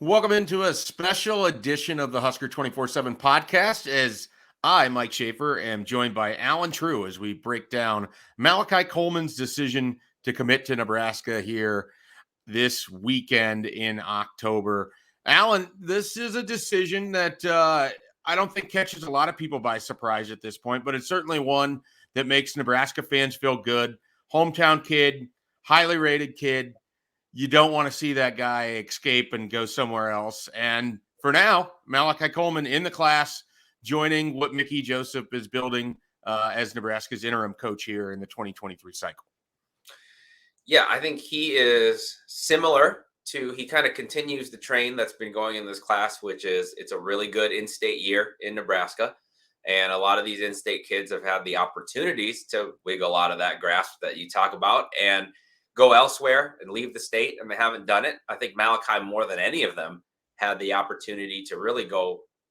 Welcome into a special edition of the Husker247 podcast as I, Mike Schaefer, am joined by Allen Trieu as we break down Malachi Coleman's decision to commit to Nebraska here this weekend in October. Allen, this is a decision that I don't think catches a lot of people by surprise at this point, but it's certainly one that makes Nebraska fans feel good. Hometown kid, highly rated kid. You don't want to see that guy escape and go somewhere else. And for now, Malachi Coleman in the class, joining what Mickey Joseph is building as Nebraska's interim coach here in the 2023 cycle. Yeah, I think he is similar to, he kind of continues the train that's been going in this class, which is it's a really good in-state year in Nebraska. And a lot of these in-state kids have had the opportunities to wiggle out of that grasp that you talk about and go elsewhere and leave the state, and they haven't done it. I think Malachi, more than any of them, had the opportunity to really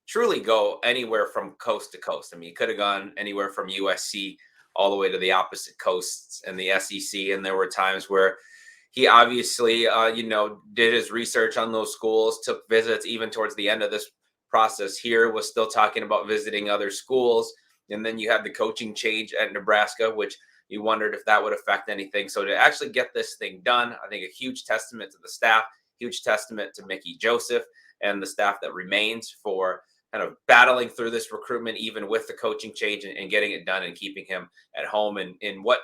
truly go anywhere from coast to coast. I mean, he could have gone anywhere from USC all the way to the opposite coasts and the SEC. And there were times where he obviously, did his research on those schools, took visits. Even towards the end of this process here, was still talking about visiting other schools. And then you had the coaching change at Nebraska, which you wondered if that would affect anything. So to actually get this thing done, I think a huge testament to the staff, huge testament to Mickey Joseph and the staff that remains for kind of battling through this recruitment, even with the coaching change, and getting it done and keeping him at home in what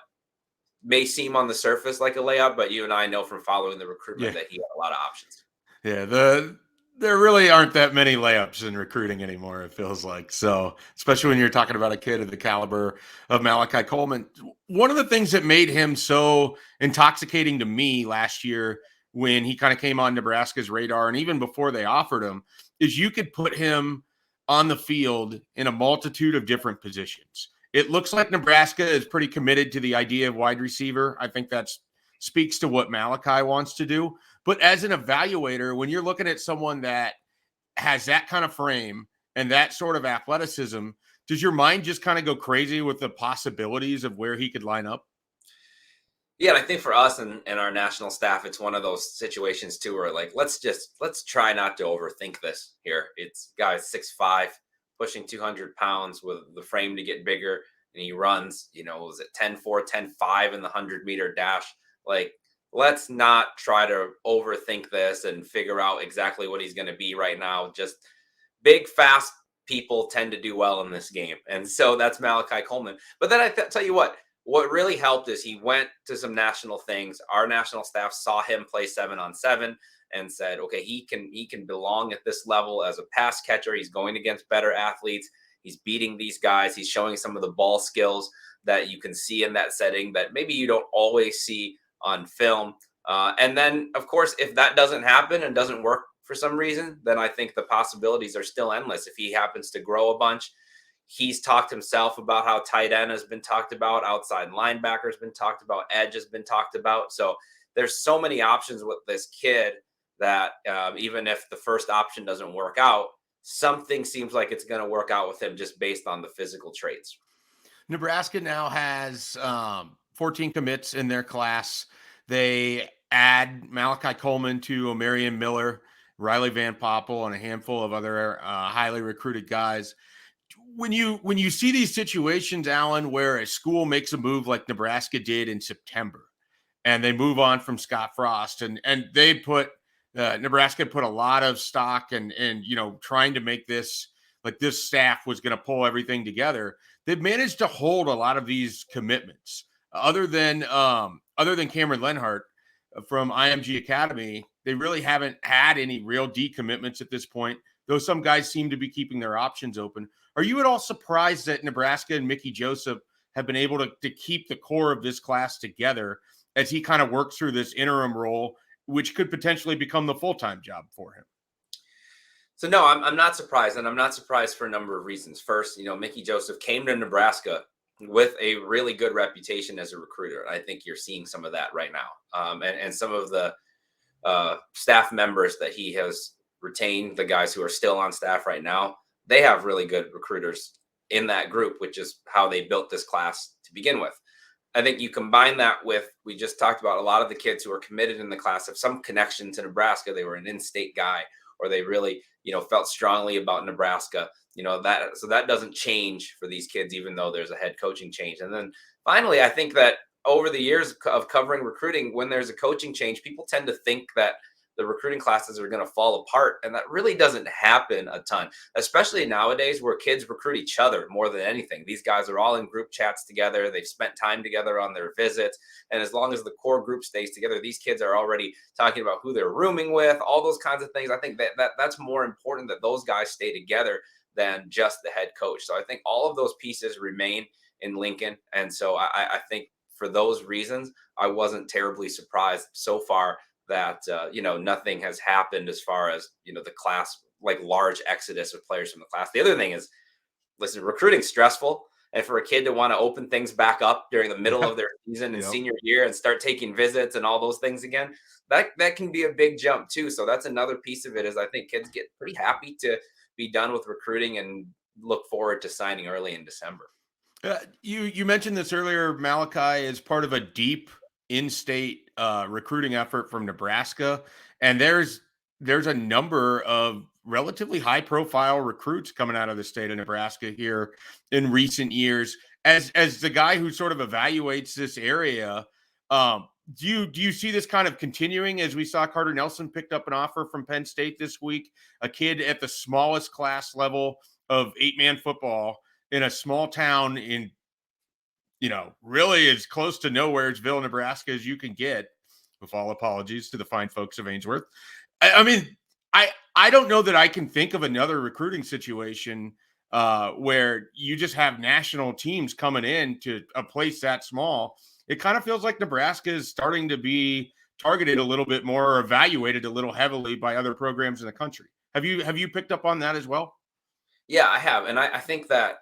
may seem on the surface like a layup, but you and I know from following the recruitment that he had a lot of options. Yeah, there really aren't that many layups in recruiting anymore, it feels like. So, especially when you're talking about a kid of the caliber of Malachi Coleman. One of the things that made him so intoxicating to me last year when he kind of came on Nebraska's radar, and even before they offered him, is you could put him on the field in a multitude of different positions. It looks like Nebraska is pretty committed to the idea of wide receiver. I think that speaks to what Malachi wants to do. But as an evaluator, when you're looking at someone that has that kind of frame and that sort of athleticism, does your mind just kind of go crazy with the possibilities of where he could line up? Yeah, and I think for us and our national staff, it's one of those situations too where like let's try not to overthink this here. It's guys 6'5", pushing 200 pounds with the frame to get bigger, and he runs, was it 10-4, 10-5 in the 100-meter dash? Like, let's not try to overthink this and figure out exactly what he's going to be right now. Just big, fast people tend to do well in this game. And so that's Malachi Coleman. But then I tell you what really helped is he went to some national things. Our national staff saw him play 7-on-7 and said, okay, he can belong at this level as a pass catcher. He's going against better athletes. He's beating these guys. He's showing some of the ball skills that you can see in that setting that maybe you don't always see on film. And then, of course, if that doesn't happen and doesn't work for some reason, then I think the possibilities are still endless. If he happens to grow a bunch, he's talked himself about how tight end has been talked about, outside linebacker has been talked about, edge has been talked about. So there's so many options with this kid that even if the first option doesn't work out, something seems like it's going to work out with him just based on the physical traits. Nebraska now has 14 commits in their class. They add Malachi Coleman to Marion Miller, Riley Van Poppel, and a handful of other highly recruited guys. When you see these situations, Allen, where a school makes a move like Nebraska did in September, and they move on from Scott Frost, and they put Nebraska put a lot of stock and trying to make this like this staff was going to pull everything together. They've managed to hold a lot of these commitments. Other than Cameron Lenhart from IMG Academy, they really haven't had any real decommitments at this point, though some guys seem to be keeping their options open. Are you at all surprised that Nebraska and Mickey Joseph have been able to keep the core of this class together as he kind of works through this interim role, which could potentially become the full-time job for him? So no, I'm not surprised, and I'm not surprised for a number of reasons. First, Mickey Joseph came to Nebraska with a really good reputation as a recruiter. I think you're seeing some of that right now, and some of the staff members that he has retained, the guys who are still on staff right now, they have really good recruiters in that group, which is how they built this class to begin with. I think you combine that with, we just talked about a lot of the kids who are committed in the class have some connection to Nebraska. They were an in-state guy, or they really, felt strongly about Nebraska. That doesn't change for these kids, even though there's a head coaching change. And then finally, I think that over the years of covering recruiting, when there's a coaching change, people tend to think that the recruiting classes are going to fall apart. And that really doesn't happen a ton, especially nowadays where kids recruit each other more than anything. These guys are all in group chats together. They've spent time together on their visits. And as long as the core group stays together, these kids are already talking about who they're rooming with, all those kinds of things. I think that's more important, that those guys stay together than just the head coach. So I think all of those pieces remain in Lincoln. And so I think for those reasons, I wasn't terribly surprised so far that nothing has happened as far as the class, like large exodus of players from the class. The other thing is, listen, recruiting's stressful, and for a kid to want to open things back up during the middle of their season and senior year and start taking visits and all those things again, that can be a big jump too. So that's another piece of it, is I think kids get pretty happy to be done with recruiting and look forward to signing early in December. You mentioned this earlier. Malachi is part of a deep in-state recruiting effort from Nebraska, and there's a number of relatively high-profile recruits coming out of the state of Nebraska here in recent years. As the guy who sort of evaluates this area, do you see this kind of continuing? As we saw, Carter Nelson picked up an offer from Penn State this week, a kid at the smallest class level of 8-man football in a small town in, really as close to Nowheresville, Nebraska as you can get, with all apologies to the fine folks of Ainsworth. I mean, I don't know that I can think of another recruiting situation where you just have national teams coming in to a place that small. It kind of feels like Nebraska is starting to be targeted a little bit more, or evaluated a little heavily by other programs in the country. Have you picked up on that as well? Yeah, I have. And I think that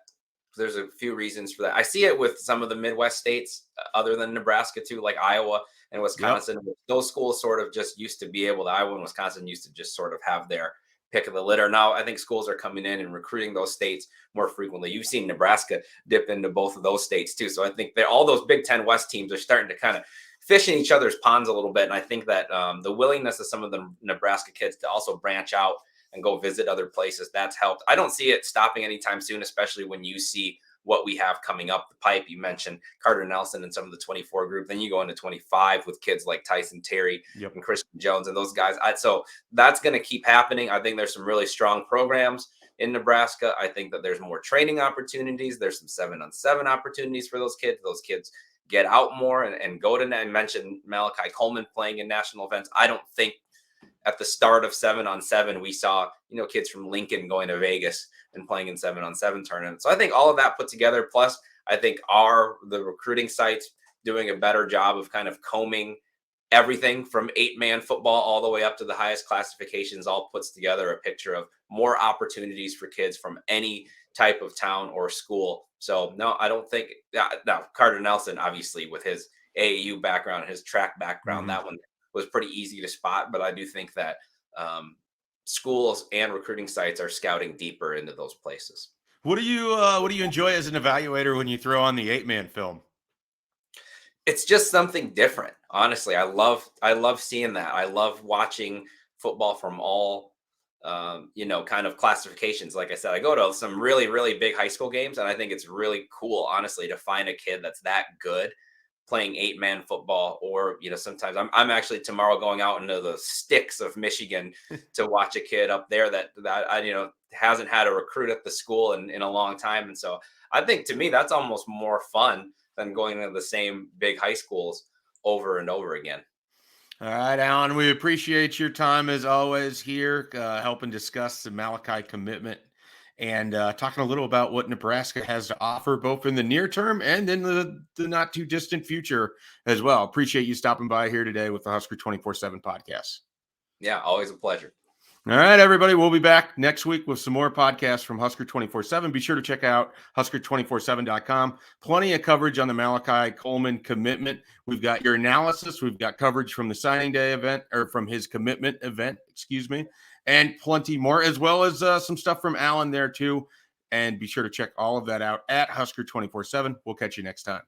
there's a few reasons for that. I see it with some of the Midwest states other than Nebraska too, like Iowa and Wisconsin. Yep. Those schools sort of just used to be able to, Iowa and Wisconsin used to just sort of have their pick of the litter. Now I think schools are coming in and recruiting those states more frequently. You've seen Nebraska dip into both of those states too. So I think that all those Big Ten West teams are starting to kind of fish in each other's ponds a little bit. And I think that the willingness of some of the Nebraska kids to also branch out and go visit other places, that's helped. I don't see it stopping anytime soon, especially when you see what we have coming up the pipe. You mentioned Carter Nelson and some of the 24 group. Then you go into 25 with kids like Tyson, Terry, and Christian Jones and those guys. So that's going to keep happening. I think there's some really strong programs in Nebraska. I think that there's more training opportunities. There's some 7-on-7 opportunities for those kids. Those kids get out more and go to, and mention Malachi Coleman playing in national events. I don't think at the start of 7-on-7, we saw, kids from Lincoln going to Vegas and playing in 7-on-7 tournaments. So I think all of that put together, plus I think the recruiting sites doing a better job of kind of combing everything from 8-man football all the way up to the highest classifications, all puts together a picture of more opportunities for kids from any type of town or school. So no, I don't think now Carter Nelson, obviously with his AAU background, his track background, that one was pretty easy to spot, but I do think that schools and recruiting sites are scouting deeper into those places. What do you enjoy as an evaluator when you throw on the 8-man film? It's just something different. Honestly, I love seeing that. I love watching football from all kind of classifications. Like I said, I go to some really, really big high school games, and I think it's really cool, honestly, to find a kid that's that good playing 8-man football. Or sometimes I'm actually tomorrow going out into the sticks of Michigan to watch a kid up there that I hasn't had a recruit at the school in a long time. And so I think, to me, that's almost more fun than going to the same big high schools over and over again. All right, Allen, we appreciate your time as always here, helping discuss the Malachi commitment and talking a little about what Nebraska has to offer, both in the near term and in the not too distant future as well. Appreciate you stopping by here today with the Husker 24/7 podcast. Yeah, always a pleasure. All right, everybody. We'll be back next week with some more podcasts from Husker 24/7. Be sure to check out Husker247.com. Plenty of coverage on the Malachi Coleman commitment. We've got your analysis. We've got coverage from the signing day event, or from his commitment event, and plenty more, as well as some stuff from Allen there too. And be sure to check all of that out at Husker247. We'll catch you next time.